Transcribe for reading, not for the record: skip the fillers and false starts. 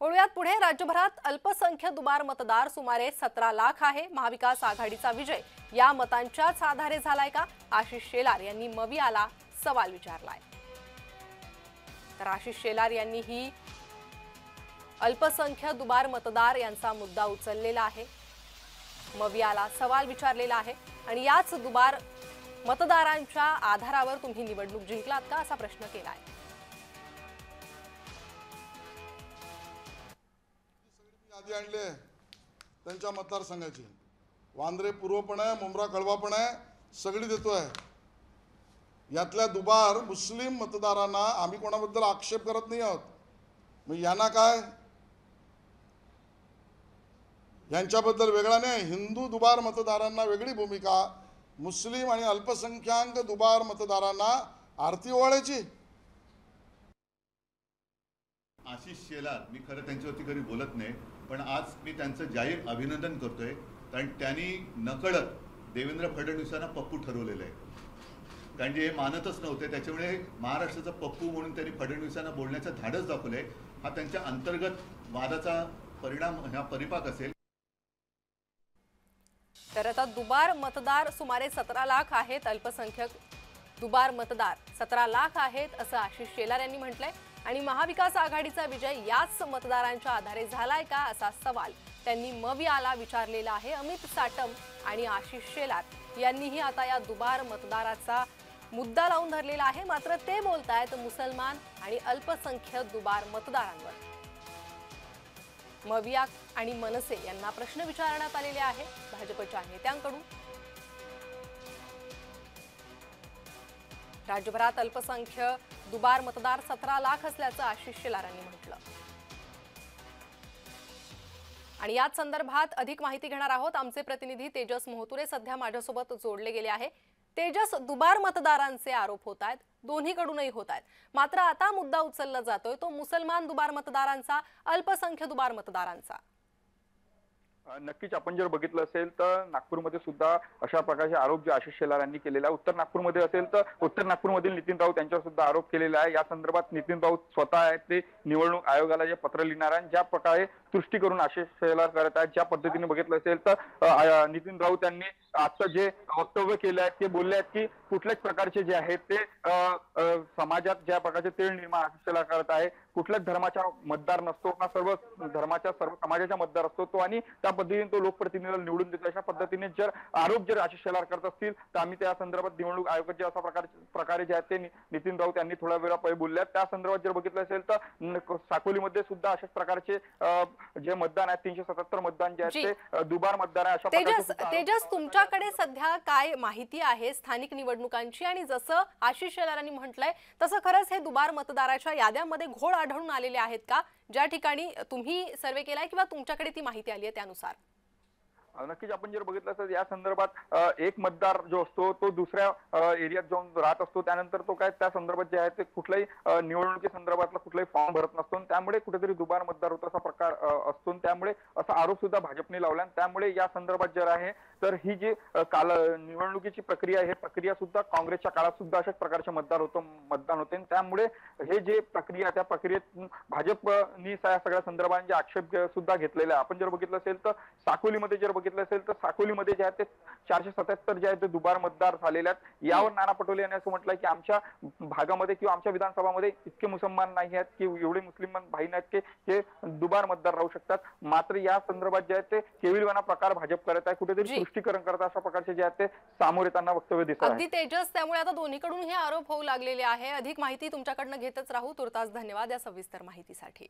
वळूयात पुढे। राज्यभरात अल्पसंख्य दुबार मतदार सुमारे 17 लाख आहे। महाविकास आघाडीचा विजय या मतांच्याच आधारे झालाय का? आशिष शेलार यांनी मवियाला सवाल विचारलाय। तर आशिष शेलार यांनी ही अल्पसंख्य दुबार मतदार यांचा मुद्दा उचललेला आहे, मवियाला सवाल विचारलेला आहे आणि याच दुबार मतदारांच्या आधारावर तुम्ही निवडणूक जिंकलात का असा प्रश्न केलाय। यादी आणले त्यांच्या मतदारसंघाची, वांद्रे पूर्व पण आहे, मुंब्रा कळवा पण आहे, सगळी देतोय। यातल्या दुबार मुस्लिम मतदारांना आम्ही कोणाबद्दल आक्षेप करत नाही आहोत, मग यांना काय, यांच्याबद्दल वेगळा नाही। हिंदू दुबार मतदारांना वेगळी भूमिका, मुस्लिम आणि अल्पसंख्याक दुबार मतदारांना आरती ओवाळायची। आशिष शेलार, मी खरं त्यांच्यावरती कधी बोलत नाही, पण आज मी त्यांचं जाहीर अभिनंदन करतोय, कारण त्यांनी नकळत देवेंद्र फडणवीसांना पप्पू ठरवलेलं आहे। कारण जे हे मानतच नव्हते, त्याच्यामुळे महाराष्ट्राचा पप्पू म्हणून त्यांनी फडणवीसांना बोलण्याचं धाडस दाखवलंय। हा त्यांच्या अंतर्गत वादाचा परिणाम, हा परिपाक असेल। तर आता दुबार मतदार सुमारे 17 लाख आहेत। अल्पसंख्यक दुबार मतदार 17 लाख आहेत असं आशिष शेलार यांनी म्हटलंय आणि महाविकास आघाडीचा विजय याच मतदारांच्या आधारे झालाय का असा सवाल त्यांनी मवियाला विचारलेला आहे। अमित साटम आणि आशिष शेलार यांनीही आता या दुबार मतदाराचा मुद्दा लावून धरलेला आहे, मात्र ते बोलतायत मुसलमान आणि अल्पसंख्यक दुबार मतदारांवर। मविया आणि मनसे यांना प्रश्न विचारण्यात आलेले आहेत भाजपच्या नेत्यांकडून। राज्यभरात अल्पसंख्य दुबार मतदार 17 लाख असल्याचं आशिष शेलार यांनी म्हटलं आणि याच संदर्भात अधिक माहिती घेणार आहोत। आमचे प्रतिनिधी तेजस मोहतुरे सध्या माझ्यासोबत जोडले गेले आहे। तेजस, दुबार मतदारांचे आरोप होत आहेत, दोन्हीकडूनही होत आहेत, मात्र आता मुद्दा उचलला जातोय तो मुसलमान दुबार मतदारांचा, अल्पसंख्य दुबार मतदारांचा। नक्कीच आपण जर बघितलं असेल तर नागपूरमध्ये सुद्धा अशा प्रकारचे आरोप जे आशिष शेलार यांनी केलेला आहे। उत्तर नागपूरमध्ये असेल तर उत्तर नागपूरमधील नितीन राऊत यांच्यावर सुद्धा आरोप केलेला आहे। या संदर्भात नितीन राऊत स्वतः आहेत ते निवडणूक आयोगाला जे पत्र लिहिणार आहेत, ज्या प्रकारे सृष्टी करून आशिष शेलार करत आहेत, ज्या पद्धतीने बघितलं असेल तर नितीन राऊत यांनी आजचं जे वक्तव्य केलं आहे ते बोलले आहेत की कुठल्याच प्रकारचे जे आहेत ते समाजात ज्या प्रकारचे तेढ निर्माण आशिष शेलार करत आहे, कुठल्याच धर्माचा मतदार नसतो, हा सर्व धर्माच्या सर्व समाजाचा मतदार असतो तो, आणि त्या पद्धतीने तो लोकप्रतिनिधीला निवडून देतो। अशा पद्धतीने जर आरोप जर आशिष शेलार करत असतील तर आम्ही त्या संदर्भात निवडणूक आयोगाचे अशा प्रकारे जे आहेत ते नितीन राऊत यांनी थोड्या वेळा पहिले बोलले आहेत। त्या संदर्भात जर बघितलं असेल तर साकोलीमध्ये सुद्धा अशाच प्रकारचे जे मतदान आहेत 377 मतदान जे आहेत ते दुबार मतदार आहे। अशा तेजस, तुमच्याकडे सध्या काय माहिती आहे स्थानिक निवडणुकांची, आणि जसं आशिष शेलारांनी म्हटलंय तसं खरंच हे दुबार मतदाराच्या याद्यांमध्ये घोळ आढळून आलेले आहेत का, ज्या ठिकाणी तुम्ही सर्वे केलाय किंवा तुमच्याकडे ती माहिती आली आहे त्यानुसार? नक्कीच आपण जर बघितलं तर या संदर्भात एक मतदार जो असतो तो दुसऱ्या एरियात जाऊन राहत असतो, त्यानंतर तो काय त्या संदर्भात जे आहे ते कुठल्याही निवडणुकी संदर्भातला कुठलाही फॉर्म भरत नसतो, त्यामुळे कुठेतरी दुबार मतदार होतो असा प्रकार असतो। त्यामुळे असा आरोप सुद्धा भाजपने लावला। त्यामुळे या संदर्भात जर आहे तर ही जी निवडणुकीची प्रक्रिया आहे, प्रक्रिया सुद्धा काँग्रेसच्या काळात सुद्धा अशाच प्रकारचे मतदान होते। त्यामुळे हे जे प्रक्रिया त्या प्रक्रियेत भाजपनी सगळ्या संदर्भांचे आक्षेप सुद्धा घेतलेले आहे। आपण जर बघितलं असेल तर साकोलीमध्ये जर बघितलं असेल तर साकोलीमध्ये जे आहे ते 477 जे आहे ते दुबार मतदार झालेले आहेत। यावर नाना पटोले यांनी असं म्हटलंय की आमच्या भागामध्ये किंवा आमच्या विधानसभामध्ये इतके मुसलमान नाही आहेत की एवढे मुस्लिम भाई नाहीत की हे दुबार मतदार राहू शकतात, मात्र या संदर्भात जे आहे ते केविलवाना प्रकार भाजप करत आहे, कुठेतरी सृष्टीकरण करत अशा प्रकारचे जे आहेत ते सामोरे येताना वक्तव्य दिसत आहे। अगदी तेजस, त्यामुळे आता दोन्हीकडून हे आरोप होऊ लागलेले आहे। अधिक माहिती तुमच्याकडनं घेतच राहू। तुर्तास धन्यवाद या सविस्तर माहितीसाठी।